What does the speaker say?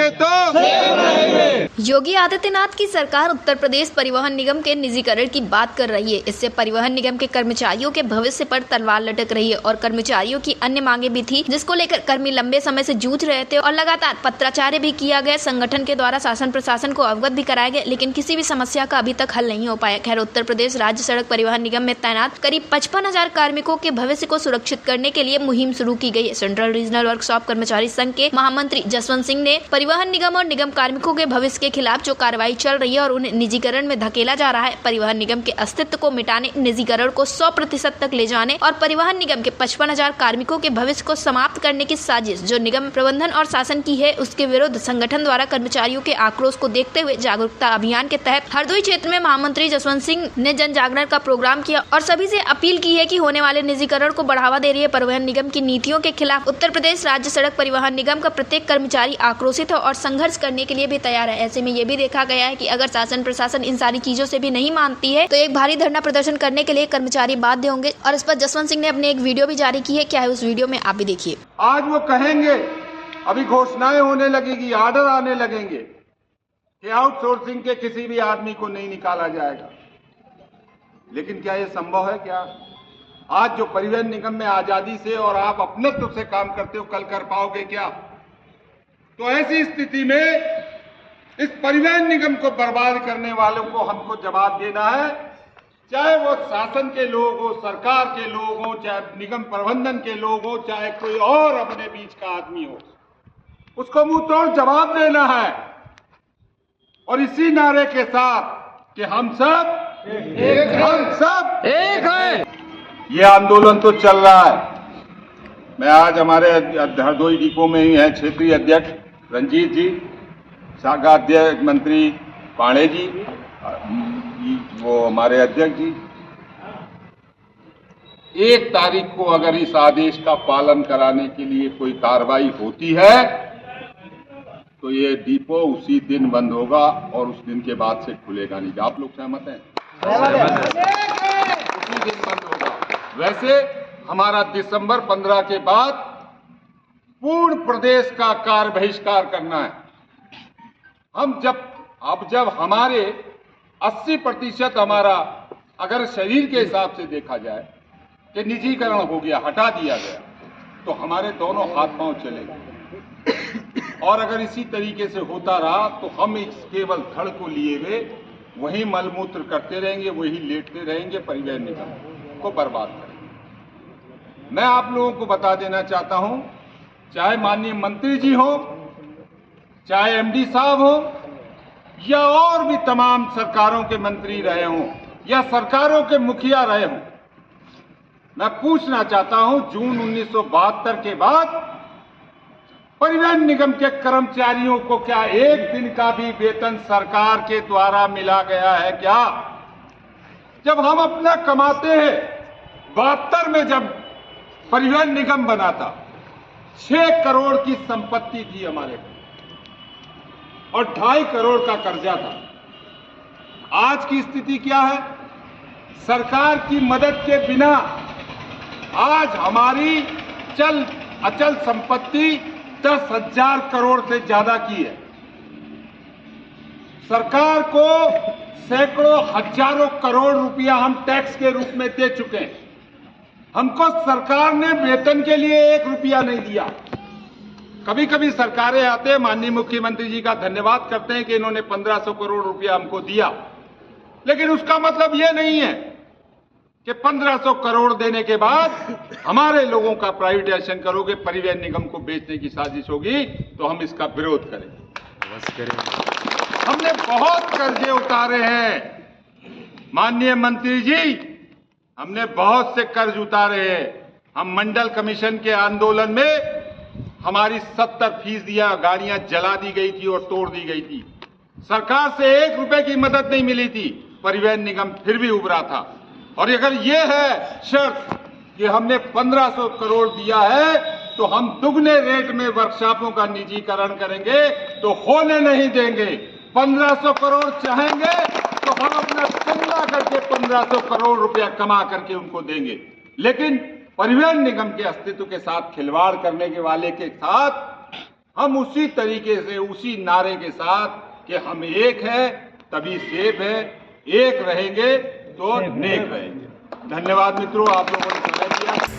रहेंगे तो योगी आदित्यनाथ की सरकार उत्तर प्रदेश परिवहन निगम के निजीकरण की बात कर रही है। इससे परिवहन निगम के कर्मचारियों के भविष्य पर तलवार लटक रही है और कर्मचारियों की अन्य मांगे भी थी, जिसको लेकर कर्मी लंबे समय से जूझ रहे थे और लगातार पत्राचार्य भी किया गया। संगठन के द्वारा शासन प्रशासन को अवगत भी कराया गया, लेकिन किसी भी समस्या का अभी तक हल नहीं हो पाया। खैर, उत्तर प्रदेश राज्य सड़क परिवहन निगम में तैनात करीब 55,000 कार्मिकों के भविष्य को सुरक्षित करने के लिए मुहिम शुरू की गई है। सेंट्रल रीजनल वर्कशॉप कर्मचारी संघ के महामंत्री जसवंत सिंह ने परिवहन निगम और निगम कार्मिकों के भविष्य के खिलाफ जो कार्रवाई चल रही है और उन्हें निजीकरण में धकेला जा रहा है, परिवहन निगम के अस्तित्व को मिटाने, निजीकरण को 100% तक ले जाने और परिवहन निगम के 55,000 कार्मिकों के भविष्य को समाप्त करने की साजिश जो निगम प्रबंधन और शासन की है, उसके विरुद्ध संगठन द्वारा कर्मचारियों के आक्रोश को देखते हुए जागरूकता अभियान के तहत हरदोई क्षेत्र में महामंत्री जसवंत सिंह ने जन जागरण का प्रोग्राम किया और सभी से अपील की है कि होने वाले निजीकरण को बढ़ावा दे रही है परिवहन निगम की नीतियों के खिलाफ उत्तर प्रदेश राज्य सड़क परिवहन निगम का प्रत्येक कर्मचारी आक्रोशित है और संघर्ष करने के लिए भी तैयार है। ऐसे में ये भी देखा गया है कि अगर शासन प्रशासन इन सारी चीजों से भी नहीं मानती है तो एक भारी धरना प्रदर्शन करने के लिए कर्मचारी बाध्य होंगे और इस पर जसवंत सिंह ने अपने एक वीडियो भी जारी की है। क्या है उस वीडियो में, आप भी देखिए। आज वो कहेंगे, अभी घोषणाएं होने लगेगी, आर्डर आने लगेंगे कि आउटसोर्सिंग के किसी भी आदमी को नहीं निकाला जाएगा, लेकिन क्या ये संभव है? क्या आज जो परिवहन निगम में आजादी से और आप अपनत्व से काम करते हो, कल कर पाओगे क्या? तो ऐसी स्थिति में इस परिवहन निगम को बर्बाद करने वालों को हमको जवाब देना है, चाहे वो शासन के लोग हो, सरकार के लोग हो, चाहे निगम प्रबंधन के लोग हो, चाहे कोई और अपने बीच का आदमी हो, उसको मुंह तोड़ जवाब देना है। और इसी नारे के साथ कि हम सब एक हैं, हम सब एक हैं, ये आंदोलन तो चल रहा है। मैं आज हमारे हरदोई डिपो में ही है क्षेत्रीय अध्यक्ष रंजीत जी, शाखा अध्यक्ष मंत्री पांडे जी, वो हमारे अध्यक्ष जी। 1 तारीख को अगर इस आदेश का पालन कराने के लिए कोई कार्रवाई होती है तो ये डिपो उसी दिन बंद होगा और उस दिन के बाद से खुलेगा नहीं। आप लोग सहमत हैं? उसी दिन बंद होगा। वैसे हमारा दिसंबर 15 के बाद पूर्ण प्रदेश का कार्य बहिष्कार करना है। जब हमारे 80% हमारा अगर शरीर के हिसाब से देखा जाए कि निजीकरण हो गया, हटा दिया गया, तो हमारे दोनों हाथ पांव चलेंगे। और अगर इसी तरीके से होता रहा तो हम इस केवल धड़ को लिए हुए वही मलमूत्र करते रहेंगे, वही लेटते रहेंगे, परिवहन निगम को बर्बाद करेंगे। मैं आप लोगों को बता देना चाहता हूं, चाहे माननीय मंत्री जी हो, चाहे एमडी साहब हो, या और भी तमाम सरकारों के मंत्री रहे हों या सरकारों के मुखिया रहे हों, मैं पूछना चाहता हूं, जून 1972 के बाद परिवहन निगम के कर्मचारियों को क्या एक दिन का भी वेतन सरकार के द्वारा मिला गया है क्या? जब हम अपना कमाते हैं, 72 में जब परिवहन निगम बना था, 6 करोड़ की संपत्ति थी हमारे और 2.5 करोड़ का कर्जा था। आज की स्थिति क्या है? सरकार की मदद के बिना आज हमारी अचल संपत्ति 10,000 करोड़ से ज्यादा की है। सरकार को सैकड़ों हजारों करोड़ रुपया हम टैक्स के रूप में दे चुके हैं। हमको सरकार ने वेतन के लिए 1 रुपया नहीं दिया। कभी कभी सरकारें आते हैं, माननीय मुख्यमंत्री जी का धन्यवाद करते हैं कि इन्होंने 1500 करोड़ रुपया हमको दिया, लेकिन उसका मतलब यह नहीं है कि 1500 करोड़ देने के बाद हमारे लोगों का प्राइवेटाइजेशन करोगे, परिवहन निगम को बेचने की साजिश होगी तो हम इसका विरोध करेंगे। हमने बहुत कर्जे उतारे हैं माननीय मंत्री जी, हमने बहुत से कर्ज उतारे हैं। हम मंडल कमीशन के आंदोलन में हमारी 70% गाड़ियां जला दी गई थी और तोड़ दी गई थी। सरकार से 1 रुपए की मदद नहीं मिली थी, परिवहन निगम फिर भी उभरा था। और अगर ये है शर्त कि हमने 1500 करोड़ दिया है तो हम दुगने रेट में वर्कशॉपों का निजीकरण करेंगे, तो होने नहीं देंगे। 1500 करोड़ चाहेंगे तो हम अपना चंदा करके 1500 करोड़ रुपया कमा करके उनको देंगे, लेकिन परिवहन निगम के अस्तित्व के साथ खिलवाड़ करने के वाले के साथ हम उसी तरीके से, उसी नारे के साथ कि हम एक है तभी सेफ है, एक रहेंगे तो नेक रहेंगे। धन्यवाद मित्रों, आप लोगों ने समय दिया।